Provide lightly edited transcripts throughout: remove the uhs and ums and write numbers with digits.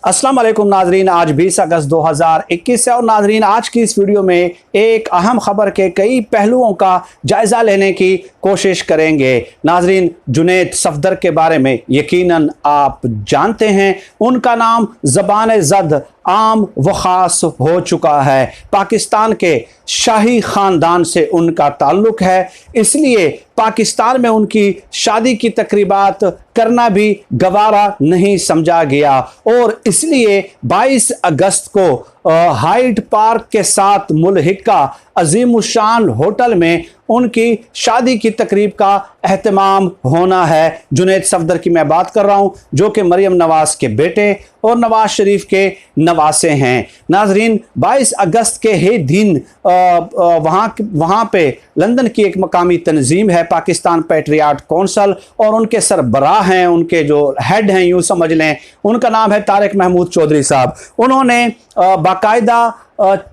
अस्सलाम वालेकुम नाजरीन, आज 20 अगस्त 2021 है और नाजरीन आज की इस वीडियो में एक अहम खबर के कई पहलुओं का जायज़ा लेने की कोशिश करेंगे। नाजरीन, जुनैद सफदर के बारे में यकीनन आप जानते हैं, उनका नाम ज़बान ज़द आम व ख़ास हो चुका है। पाकिस्तान के शाही ख़ानदान से उनका ताल्लुक़ है, इसलिए पाकिस्तान में उनकी शादी की तकरीबात करना भी गवारा नहीं समझा गया और इसलिए 22 अगस्त को हाइड पार्क के साथ मुल्हिका अजीमुशान होटल में उनकी शादी की तकरीब का एहतमाम होना है। जुनैद सफदर की मैं बात कर रहा हूँ, जो कि मरियम नवाज के बेटे और नवाज शरीफ के नवासे हैं। नाजरीन, 22 अगस्त के ही दिन वहाँ पे लंदन की एक मकामी तंजीम है, पाकिस्तान पैट्रियाट कौंसल, और उनके सरबराह हैं, उनके जो हेड हैं यूँ समझ लें, उनका नाम है तारिक महमूद चौधरी साहब। उन्होंने बाकायदा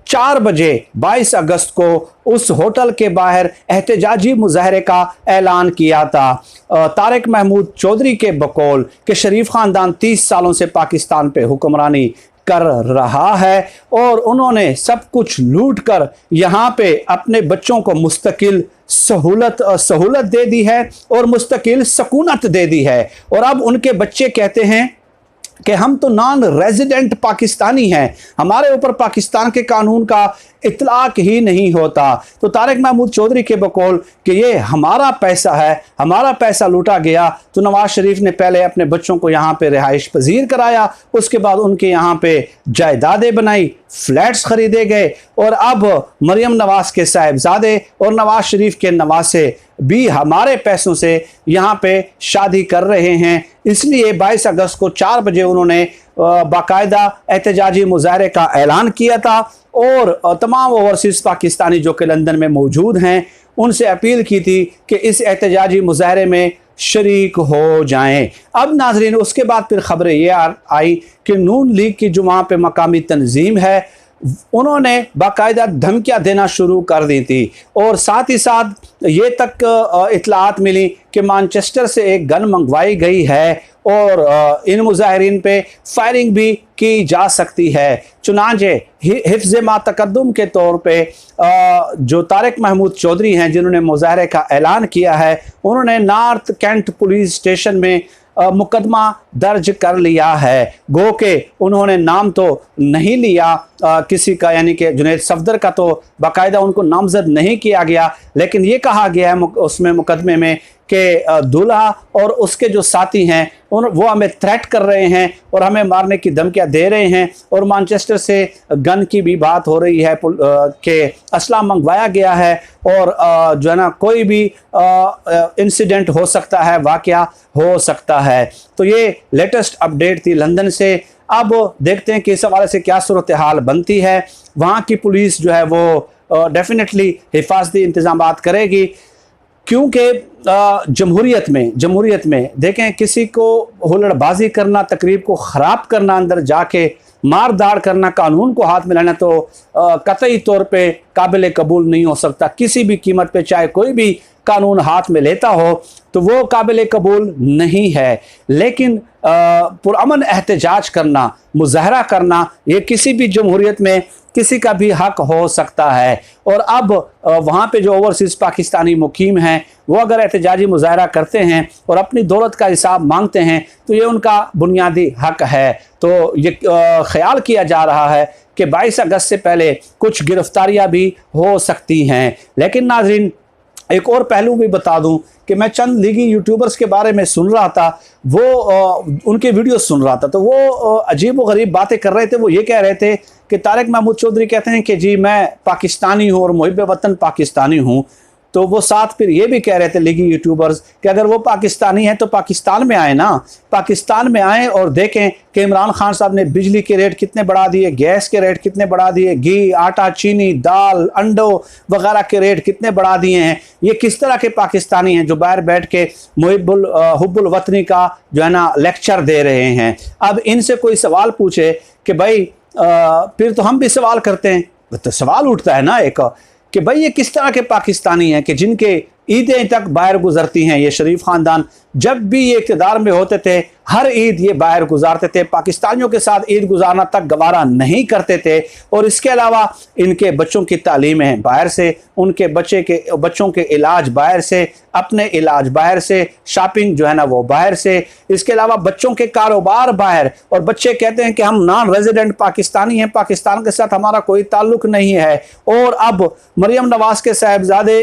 4 बजे 22 अगस्त को उस होटल के बाहर एहतजाजी मुजाहरे का ऐलान किया था। तारिक महमूद चौधरी के बकौल कि शरीफ ख़ानदान 30 सालों से पाकिस्तान पे हुक्मरानी कर रहा है और उन्होंने सब कुछ लूट कर यहाँ पे अपने बच्चों को मुस्तकिल सहूलत दे दी है और मुस्तकिल सकूनत दे दी है। और अब उनके बच्चे कहते हैं कि हम तो नॉन रेजिडेंट पाकिस्तानी हैं, हमारे ऊपर पाकिस्तान के कानून का इतलाक ही नहीं होता। तो तारिक महमूद चौधरी के बकौल कि ये हमारा पैसा है, हमारा पैसा लूटा गया। तो नवाज शरीफ ने पहले अपने बच्चों को यहाँ पे रिहाइश पजीर कराया, उसके बाद उनके यहाँ पे जायदादें बनाई, फ्लैट्स खरीदे गए और अब मरियम नवाज के साहिबजादे और नवाज शरीफ के नवासे भी हमारे पैसों से यहाँ पे शादी कर रहे हैं। इसलिए 22 अगस्त को 4 बजे उन्होंने बाकायदा एहतजाजी मुजाहरे का ऐलान किया था और तमाम ओवरसीज़ पाकिस्तानी जो कि लंदन में मौजूद हैं उनसे अपील की थी कि इस एहतजाजी मुजाहरे में शरीक हो जाएं। अब नाजरीन, उसके बाद फिर खबरें ये आई कि नून लीग की जो वहाँ पे मकामी तंजीम है उन्होंने बाकायदा धमकियाँ देना शुरू कर दी थी और साथ ही साथ ये तक इतलात मिली कि मैनचेस्टर से एक गन मंगवाई गई है और इन मुजाहिरीन पे फायरिंग भी की जा सकती है। चुनांचे हिफ्ज़ मातकद्दुम के तौर पे जो तारिक महमूद चौधरी हैं, जिन्होंने मुजाहरे का ऐलान किया है, उन्होंने नॉर्थ कैंट पुलिस स्टेशन में मुकदमा दर्ज कर लिया है। गो के उन्होंने नाम तो नहीं लिया किसी का, यानी कि जुनैद सफदर का तो बाकायदा उनको नामजद नहीं किया गया, लेकिन ये कहा गया है उसमें मुकदमे में कि दूल्हा और उसके जो साथी हैं वो हमें थ्रेट कर रहे हैं और हमें मारने की धमकियां दे रहे हैं और मैनचेस्टर से गन की भी बात हो रही है कि असला मंगवाया गया है और जो है ना कोई भी इंसिडेंट हो सकता है, वाकया हो सकता है। तो ये लेटेस्ट अपडेट थी लंदन से। अब देखते हैं कि इस हवाले से क्या सूरत हाल बनती है। वहाँ की पुलिस जो है वो डेफिनेटली हिफाजती इंतजाम करेगी, क्योंकि जमहूरियत में देखें, किसी को हुल्लड़बाजी करना, तकरीब को ख़राब करना, अंदर जाके मार दाड़ करना, कानून को हाथ में लेना तो कतई तौर पे काबिल कबूल नहीं हो सकता किसी भी कीमत पे। चाहे कोई भी कानून हाथ में लेता हो तो वो काबिल कबूल नहीं है, लेकिन पुरअमन एहतजाज करना, मुजाहरा करना, ये किसी भी जमहूरियत में किसी का भी हक हो सकता है। और अब वहाँ पे जो ओवरसीज़ पाकिस्तानी मुकीम हैं वो अगर एहतजाजी मुजाहरा करते हैं और अपनी दौलत का हिसाब मांगते हैं तो ये उनका बुनियादी हक है। तो ये ख्याल किया जा रहा है कि 22 अगस्त से पहले कुछ गिरफ्तारियाँ भी हो सकती हैं। लेकिन नाजरीन, एक और पहलू भी बता दूं कि मैं चंद लीगी यूट्यूबर्स के बारे में सुन रहा था, वो उनके वीडियो सुन रहा था, तो वो अजीब व गरीब बातें कर रहे थे। वो ये कह रहे थे कि तारिक महमूद चौधरी कहते हैं कि जी मैं पाकिस्तानी हूँ और मुहिब वतन पाकिस्तानी हूँ। तो वो साथ फिर ये भी कह रहे थे लीगी यूट्यूबर्स कि अगर वो पाकिस्तानी हैं तो पाकिस्तान में आए ना, पाकिस्तान में आएँ और देखें कि इमरान खान साहब ने बिजली के रेट कितने बढ़ा दिए, गैस के रेट कितने बढ़ा दिए, घी, आटा, चीनी, दाल, अंडों वगैरह के रेट कितने बढ़ा दिए हैं। ये किस तरह के पाकिस्तानी हैं जो बाहर बैठ के हुब्बुल वतनी का जो है ना लेक्चर दे रहे हैं। अब इनसे कोई सवाल पूछे कि भाई फिर तो हम भी सवाल करते हैं, तो सवाल उठता है ना एक कि भाई ये किस तरह के पाकिस्तानी हैं कि जिनके ईदें तक बाहर गुजरती हैं। ये शरीफ ख़ानदान जब भी ये इक़्तिदार में होते थे हर ईद ये बाहर गुजारते थे, पाकिस्तानियों के साथ ईद गुजारना तक गवारा नहीं करते थे। और इसके अलावा इनके बच्चों की तालीमें बाहर से, उनके बच्चों के इलाज बाहर से, अपने इलाज बाहर से, शॉपिंग जो है ना वो बाहर से, इसके अलावा बच्चों के कारोबार बाहर। और बच्चे कहते हैं कि हम नॉन रेजिडेंट पाकिस्तानी हैं, पाकिस्तान के साथ हमारा कोई ताल्लुक नहीं है। और अब मरियम नवाज के साहबजादे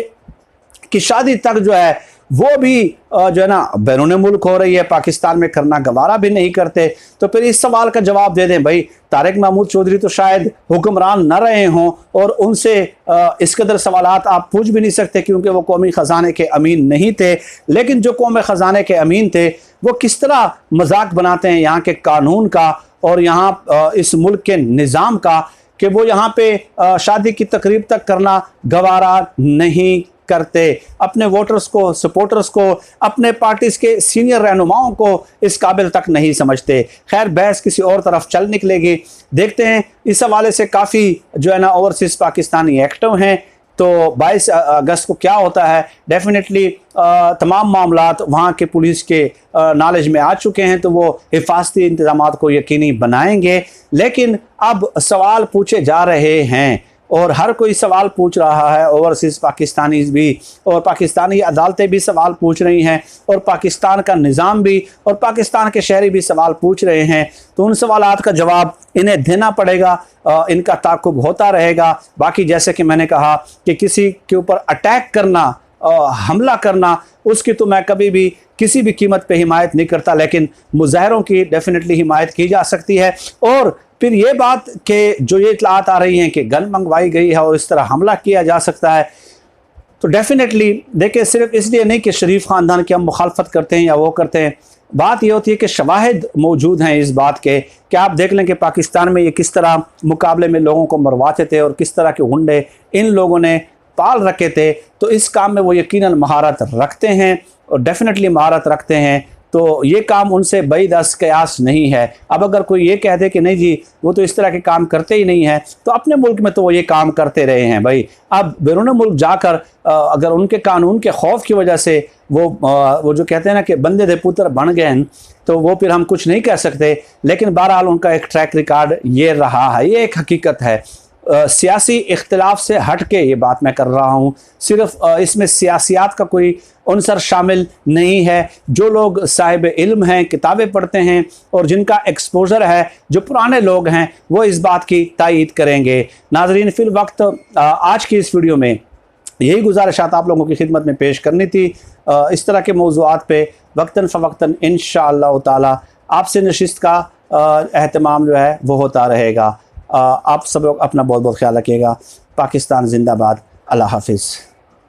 की शादी तक जो है वो भी जो है ना बैरून मुल्क हो रही है, पाकिस्तान में करना गवारा भी नहीं करते। तो फिर इस सवाल का जवाब दे दें भाई, तारिक महमूद चौधरी तो शायद हुक्मरान न रहे हों और उनसे इस कदर सवालात आप पूछ भी नहीं सकते क्योंकि वो कौमी ख़जाने के अमीन नहीं थे। लेकिन जो कौमी ख़जाने के अमीन थे वो किस तरह मजाक बनाते हैं यहाँ के कानून का और यहाँ इस मुल्क के निज़ाम का, कि वो यहाँ पे शादी की तकरीब तक करना गवारा नहीं करते, अपने वोटर्स को, सपोर्टर्स को, अपने पार्टीज के सीनियर रहनुमाओं को इस काबिल तक नहीं समझते। खैर बहस किसी और तरफ चल निकलेगी, देखते हैं। इस हवाले से काफ़ी जो है ना ओवरसीज़ पाकिस्तानी एक्टिव हैं, तो 22 अगस्त को क्या होता है डेफिनेटली तमाम मामलात वहाँ के पुलिस के नॉलेज में आ चुके हैं, तो वो हिफाजती इंतजामात को यकीनी बनाएंगे। लेकिन अब सवाल पूछे जा रहे हैं और हर कोई सवाल पूछ रहा है, ओवरसीज़ पाकिस्तानी भी और पाकिस्तानी अदालतें भी सवाल पूछ रही हैं और पाकिस्तान का निज़ाम भी और पाकिस्तान के शहरी भी सवाल पूछ रहे हैं। तो उन सवालात का जवाब इन्हें देना पड़ेगा, इनका ताक़ुब होता रहेगा। बाकी जैसे कि मैंने कहा कि किसी के ऊपर अटैक करना, हमला करना, उसकी तो मैं कभी भी किसी भी कीमत पे हिमायत नहीं करता, लेकिन मुजाहरों की डेफिनेटली हिमायत की जा सकती है। और फिर ये बात कि जो ये इतलात आ रही हैं कि गन मंगवाई गई है और इस तरह हमला किया जा सकता है, तो डेफिनेटली देखिए सिर्फ इसलिए नहीं कि शरीफ ख़ानदान की हम मुखालफत करते हैं या वो करते हैं, बात ये होती है कि शवाहिद मौजूद हैं इस बात के कि आप देख लें कि पाकिस्तान में ये किस तरह मुकाबले में लोगों को मरवाते थे और किस तरह के गुंडे इन लोगों ने पाल रखे थे। तो इस काम में वो यकीनन महारत रखते हैं और डेफिनेटली महारत रखते हैं, तो ये काम उनसे बईदस कयास नहीं है। अब अगर कोई ये कह दे कि नहीं जी वो तो इस तरह के काम करते ही नहीं हैं, तो अपने मुल्क में तो वो ये काम करते रहे हैं भाई। अब बैरून मुल्क जाकर अगर उनके कानून के खौफ की वजह से वो जो कहते हैं ना कि बंदे दे पुत्र बन गए हैं, तो वो फिर हम कुछ नहीं कह सकते। लेकिन बहरहाल उनका एक ट्रैक रिकॉर्ड ये रहा है, ये एक हकीकत है। सियासी इख्तिलाफ से हट के ये बात मैं कर रहा हूँ, सिर्फ इसमें सियासियात का कोई अंसर शामिल नहीं है। जो लोग साहिब इल्म हैं, किताबें पढ़ते हैं और जिनका एक्सपोजर है, जो पुराने लोग हैं, वो इस बात की तायीद करेंगे। नाजरीन फिल वक्त आज की इस वीडियो में यही गुजारिशात आप लोगों की खिदमत में पेश करनी थी। इस तरह के मौज़ूआत पे वक्तन फ़वक्तन इंशाअल्लाह ताला आपसे नशिस्त का एहतमाम जो है वो होता रहेगा। आप सब लोग अपना बहुत बहुत ख्याल रखिएगा। पाकिस्तान जिंदाबाद। अल्लाह हाफिज़।